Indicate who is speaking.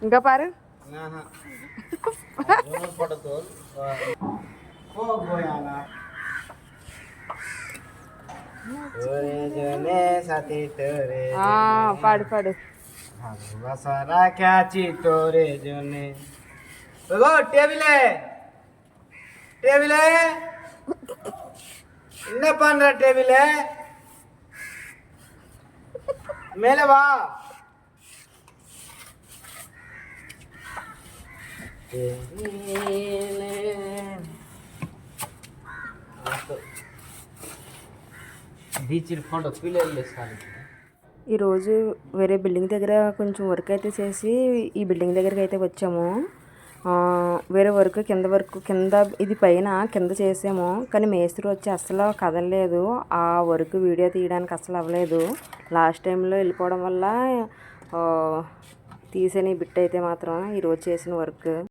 Speaker 1: ఇంకా పారు పాడు పాడు
Speaker 2: तोरे जोने टेबिल टेबिल इन्ना पंद्रह टेबिल है मेले बा बीच फोटो पिले सारी
Speaker 1: ఈరోజు వేరే బిల్డింగ్ దగ్గర కొంచెం వర్క్ అయితే చేసి ఈ బిల్డింగ్ దగ్గరికి అయితే వచ్చాము. వేరే వర్క్ కింద ఇది పైన కింద చేసాము. కానీ మేస్త్రి వచ్చి అస్సలు కదలలేదు. ఆ వర్క్ వీడియో తీయడానికి అస్సలు అవ్వలేదు. లాస్ట్ టైంలో వెళ్ళిపోవడం వల్ల తీసిన బిట్ అయితే మాత్రం ఈరోజు చేసిన వర్క్